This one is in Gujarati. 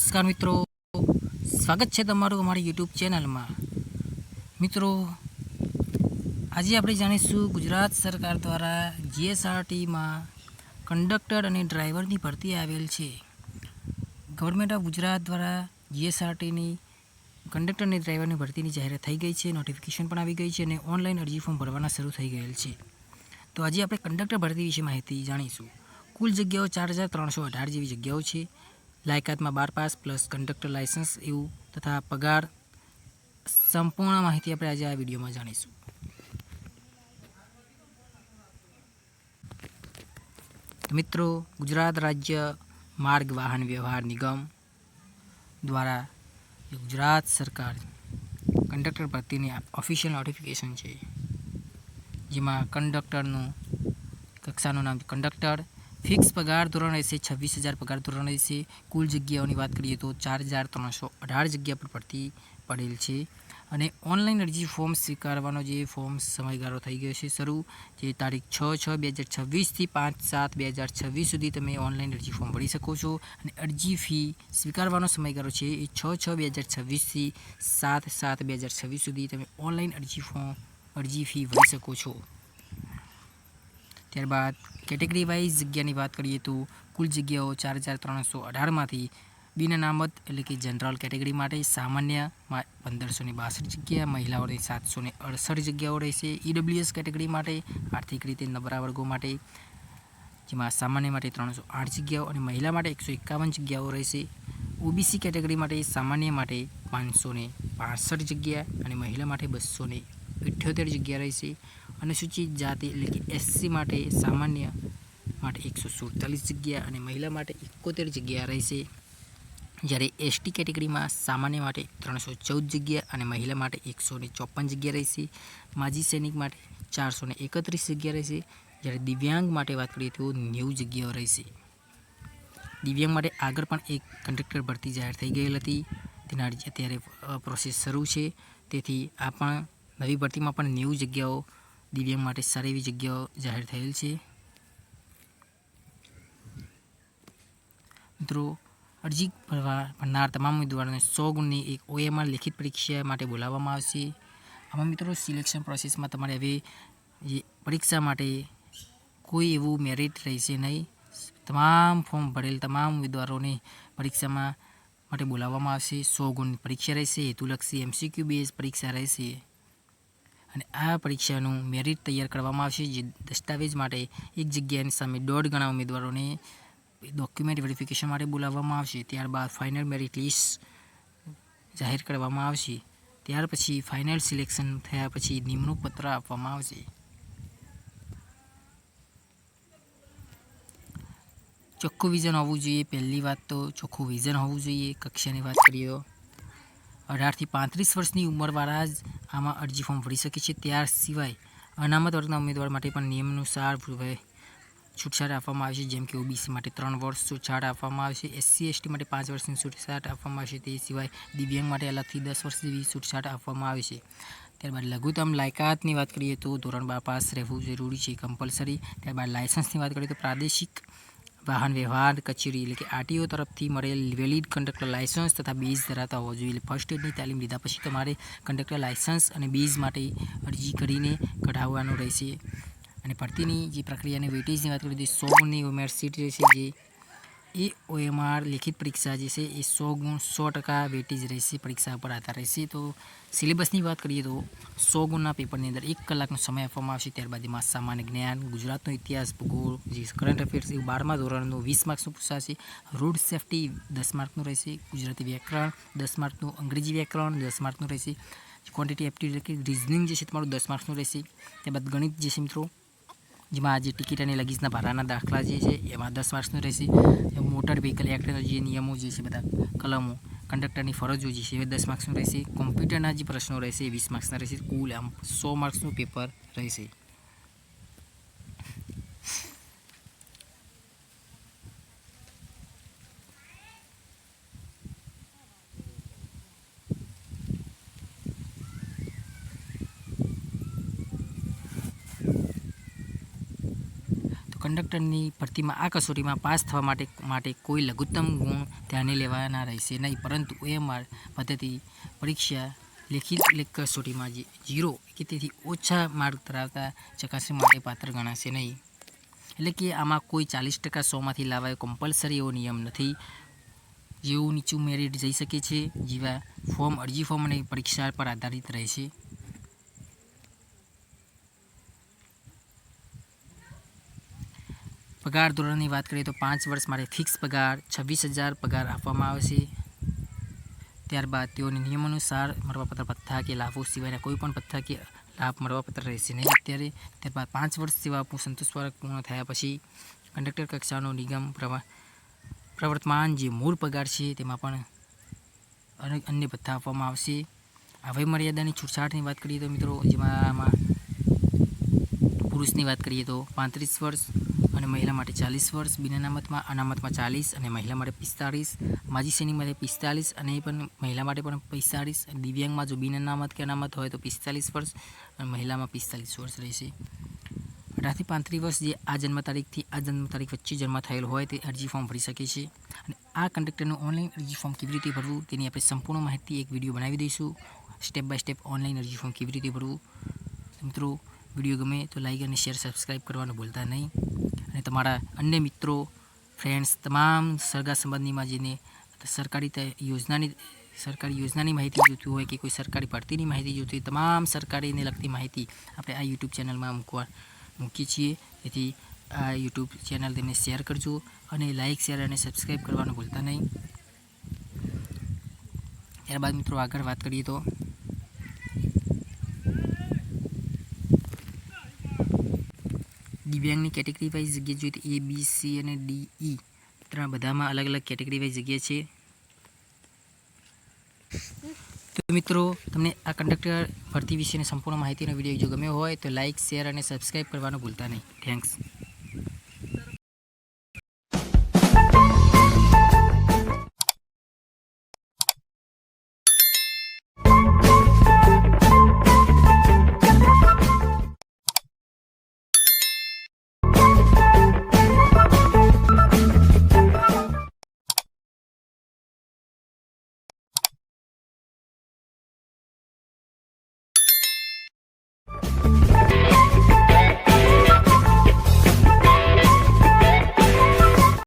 નમસ્કાર મિત્રો, સ્વાગત છે તમારું અમારી યુટ્યુબ ચેનલમાં. મિત્રો, આજે આપણે જાણીશું ગુજરાત સરકાર દ્વારા જીએસઆરટીમાં કંડક્ટર અને ડ્રાઈવરની ભરતી આવેલ છે. ગવર્મેન્ટ ઓફ ગુજરાત દ્વારા જીએસઆરટીની કંડક્ટર અને ડ્રાઈવરની ભરતીની જાહેરાત થઈ ગઈ છે, નોટિફિકેશન પણ આવી ગઈ છે અને ઓનલાઈન અરજી ફોર્મ ભરવાના શરૂ થઈ ગયેલ છે. તો આજે આપણે કંડક્ટર ભરતી વિશે માહિતી જાણીશું. કુલ જગ્યાઓ 4318 જેવી જગ્યાઓ છે. લાયકાતમાં 12 પાસ પ્લસ કંડક્ટર લાયસન્સ એવું તથા પગાર સંપૂર્ણ માહિતી આપણે આજે આ વિડીયોમાં જાણીશું. તો મિત્રો, ગુજરાત રાજ્ય માર્ગ વાહન વ્યવહાર નિગમ દ્વારા ગુજરાત સરકાર કંડક્ટર ભરતીની ઓફિશિયલ નોટિફિકેશન છે, જેમાં કંડક્ટરનું કક્ષાનું નામ કંડક્ટર, ફિક્સ પગાર ધોરણ રહેશે 26,000 પગાર ધોરણ રહેશે. કુલ જગ્યાઓની વાત કરીએ તો 4318 જગ્યા પર ભરતી પડેલ છે અને ઓનલાઈન અરજી ફોર્મ સ્વીકારવાનો જે ફોર્મ સમયગાળો થઈ ગયો છે શરૂ, જે તારીખ 6/6/2026થી 5/7/2026 સુધી તમે ઓનલાઈન અરજી ફોર્મ ભરી શકો છો અને અરજી ફી સ્વીકારવાનો સમયગાળો છે એ 6/6/2026થી 7/7/2026 સુધી તમે ઓનલાઈન અરજી ફી ભરી શકો છો. ત્યારબાદ કેટેગરી વાઇઝ જગ્યાની વાત કરીએ તો કુલ જગ્યાઓ 4318માંથી બિન અનામત એટલે કે જનરલ કેટેગરી માટે સામાન્ય 1562 જગ્યા, મહિલાઓને 768 જગ્યાઓ રહેશે. ઈડબ્લ્યુએસ કેટેગરી માટે આર્થિક રીતે નબળા વર્ગો માટે, જેમાં સામાન્ય માટે 308 જગ્યાઓ અને મહિલા માટે 151 જગ્યાઓ રહેશે. ઓબીસી કેટેગરી માટે સામાન્ય માટે 565 જગ્યા અને મહિલા માટે 278 જગ્યા રહેશે. અનુસૂચિત જાતિ એટલે કે એસસી માટે સામાન્ય માટે 147 જગ્યા અને મહિલા માટે 71 જગ્યા રહેશે. જ્યારે એસટી કેટેગરીમાં સામાન્ય માટે 314 જગ્યા અને મહિલા માટે 154 જગ્યા રહેશે. માજી સૈનિક માટે 431 જગ્યા રહેશે. જ્યારે દિવ્યાંગ માટે વાત કરીએ તો 90 જગ્યાઓ રહેશે. દિવ્યાંગ માટે આગળ પણ એક કંડક્ટર ભરતી જાહેર થઈ ગયેલ હતી, તેના અત્યારે પ્રોસેસ શરૂ છે. તેથી આ પણ નવી ભરતીમાં પણ 90 જગ્યાઓ દિવ્યાંગ માટે સારી એવી જગ્યાઓ જાહેર થયેલ છે. મિત્રો, અરજી ભરનાર તમામ ઉમેદવારોને 100 ગુણની એક OMR લેખિત પરીક્ષા માટે બોલાવવામાં આવશે. આમાં મિત્રો સિલેક્શન પ્રોસેસમાં તમારે હવે જે પરીક્ષા માટે કોઈ એવું મેરિટ રહેશે નહીં. તમામ ફોર્મ ભરેલ તમામ ઉમેદવારોને પરીક્ષામાં માટે બોલાવવામાં આવશે. 100 ગુણની પરીક્ષા રહેશે. હેતુલક્ષી MCQ બેઝ પરીક્ષા રહેશે અને આ પરીક્ષાનું મેરિટ તૈયાર કરવામાં આવશે, જે દસ્તાવેજ માટે એક જગ્યાની સામે 1.5 ગણા ઉમેદવારોને ડોક્યુમેન્ટ વેરિફિકેશન માટે બોલાવવામાં આવશે. ત્યારબાદ ફાઇનલ મેરિટ લિસ્ટ જાહેર કરવામાં આવશે. ત્યાર પછી ફાઇનલ સિલેક્શન થયા પછી નિમણૂક પત્ર આપવામાં આવશે. ચોખ્ખું વિઝન હોવું જોઈએ. પહેલી વાત તો ચોખ્ખું વિઝન હોવું જોઈએ. કક્ષાની વાત કરીએ તો 18 થી 35 વર્ષની ઉંમરવાળા જ આમાં અરજી ફોર્મ ભરી શકે છે. ત્યાર સિવાય અનામત વર્ગના ઉમેદવાર માટે પણ નિયમાનુસાર છૂટછાટ આપવામાં આવશે, જેમ કે ઓબીસી માટે 3 વર્ષ છૂટછાટ આપવામાં આવશે, SC ST માટે 5 વર્ષની છૂટછાટ આપવામાં આવશે. તે સિવાય દિવ્યાંગ માટે અલગથી 10 વર્ષ જેવી છૂટછાટ આપવામાં આવશે. ત્યારબાદ લઘુત્તમ લાયકાતની વાત કરીએ તો ધોરણ 12 પાસ રહેવું જરૂરી છે, કમ્પલસરી. ત્યારબાદ લાયસન્સની વાત કરીએ તો પ્રાદેશિક વાહન વ્યવહાર કચેરી એટલે કે RTO તરફથી મળેલ વેલિડ કંડક્ટર લાયસન્સ તથા બેઝ ધરાવતા હોવા જોઈએ. ફર્સ્ટ એડની તાલીમ લીધા પછી તમારે કંડક્ટર લાયસન્સ અને બેઝ માટે અરજી કરીને કઢાવવાનું રહેશે. અને ભરતીની જે પ્રક્રિયાની વેટેજની વાત કરીએ તો 100 ગુણની OMR સીટ રહેશે. જે એ OMR લેખિત પરીક્ષા જે છે એ 100 ગુણ 100% વેટેજ રહેશે, પરીક્ષા પર આધાર રહેશે. તો સિલેબસની વાત કરીએ તો 100 ગુણના પેપરની અંદર 1 કલાકનો સમય આપવામાં આવશે. ત્યારબાદ એમાં સામાન્ય જ્ઞાન, ગુજરાતનો ઇતિહાસ, ભૂગોળ, જે કરંટ અફેર્સ એવું 12મા ધોરણનું 20 માર્ક્સનું પૂછાશે. રોડ સેફ્ટી 10 માર્કનું રહેશે. ગુજરાતી વ્યાકરણ 10 માર્કનું, અંગ્રેજી વ્યાકરણ 10 માર્કનું રહેશે. ક્વોન્ટિટી એપ્ટિટ્યૂડ એટલે કે રિઝનિંગ જે છે તમારું 10 માર્ક્સનું રહેશે. ત્યારબાદ ગણિત જે છે મિત્રો, જેમાં આજે ટિકિટ અને લગીજના ભાડાના દાખલા જે છે એમાં 10 માર્ક્સનું રહેશે. મોટર વ્હીકલ એક્ટના જે નિયમો જે છે બધા કલમો, કંડક્ટરની ફરજો જે છે એ 10 માર્ક્સનું રહેશે. કોમ્પ્યુટરના જે પ્રશ્નો રહેશે એ 20 માર્ક્સના રહેશે. કુલ આમ 100 માર્ક્સનું પેપર રહેશે. કંડક્ટરની ભરતીમાં આ કસોટીમાં પાસ થવા માટે કોઈ લઘુત્તમ ગુણ ધ્યાને લેવાના રહેશે નહીં, પરંતુ OMR પદ્ધતિ પરીક્ષા લેખિત કસોટીમાં 0 કે તેથી ઓછા માર્ક ધરાવતા ચકાસણી માટે પાત્ર ગણાશે નહીં. એટલે કે આમાં કોઈ 40% 100માંથી લાવાયો કમ્પલસરી એવો નિયમ નથી. જેવું નીચું મેરિટ જઈ શકે છે, જેવા અરજી ફોર્મ અને પરીક્ષા પર આધારિત રહેશે. પગાર ધોરણની વાત કરીએ તો 5 વર્ષ માટે ફિક્સ પગાર 26,000 પગાર આપવામાં આવશે. ત્યારબાદ તેઓને નિયમાનુસાર મળવાપાત્ર ભથ્થા કે લાભો સિવાયના કોઈ પણ ભથ્થા કે લાભ મળવાપાત્ર રહેશે નહીં. ત્યારબાદ 5 વર્ષ સેવા સંતોષપાર્ક પૂર્ણ થયા પછી કંડક્ટર કક્ષાનો નિગમ પ્રવર્તમાન જે મૂળ પગાર છે તેમાં પણ અન્ય ભથ્થા આપવામાં આવશે. આ વયમર્યાદાની છૂટછાટની વાત કરીએ તો મિત્રો, જેમાં પુરુષની વાત કરીએ તો 35 વર્ષ અને મહિલા માટે 40 વર્ષ, બિન અનામતમાં 40 અને મહિલા માટે 45, માજી સૈનિક માટે 45 અને એ પણ મહિલા માટે પણ 45, દિવ્યાંગમાં જો બિન અનામત કે અનામત હોય તો 45 વર્ષ અને મહિલામાં 45 વર્ષ રહેશે. 18 થી 35 વર્ષ જે આ જન્મ તારીખથી આ જન્મ તારીખ વચ્ચે જન્મ થયેલ હોય તે અરજી ફોર્મ ભરી શકે છે. અને આ કંડક્ટરનું ઓનલાઈન અરજી ફોર્મ કેવી રીતે ભરવું તેની આપણે સંપૂર્ણ માહિતી એક વિડીયો બનાવી દઈશું. સ્ટેપ બાય સ્ટેપ ઓનલાઈન અરજી ફોર્મ કેવી રીતે ભરવું. મિત્રો, વિડીયો ગમે તો લાઈક અને શેર સબસ્ક્રાઈબ કરવાનું ભૂલતા નહીં. અને તમારા અન્ય મિત્રો, ફ્રેન્ડ્સ, તમામ સગા સંબંધીમાં જેને સરકારી યોજનાની માહિતી જોઈતી હોય કે કોઈ સરકારી ભરતીની માહિતી જોઈતી હોય, તમામ સરકારીને લગતી માહિતી આપણે આ યુટ્યુબ ચેનલમાં મૂકીએ છીએ. તેથી આ યુટ્યુબ ચેનલ તેમને શેર કરજો અને લાઈક, શેર અને સબસ્ક્રાઈબ કરવાનું ભૂલતા નહીં. ત્યારબાદ મિત્રો આગળ વાત કરીએ તો દિવ્યાંગની કેટેગરી વાઇઝ જગ્યા જોઈએ તો A, B, C અને D, E બધામાં અલગ અલગ કેટેગરી વાઇઝ જગ્યા છે. તો મિત્રો, તમને આ કંડક્ટર ભરતી વિશેની સંપૂર્ણ માહિતીનો વિડીયો જો ગમ્યો હોય તો લાઈક, શેર અને સબસ્ક્રાઈબ કરવાનું ભૂલતા નહીં. થેન્ક્સ.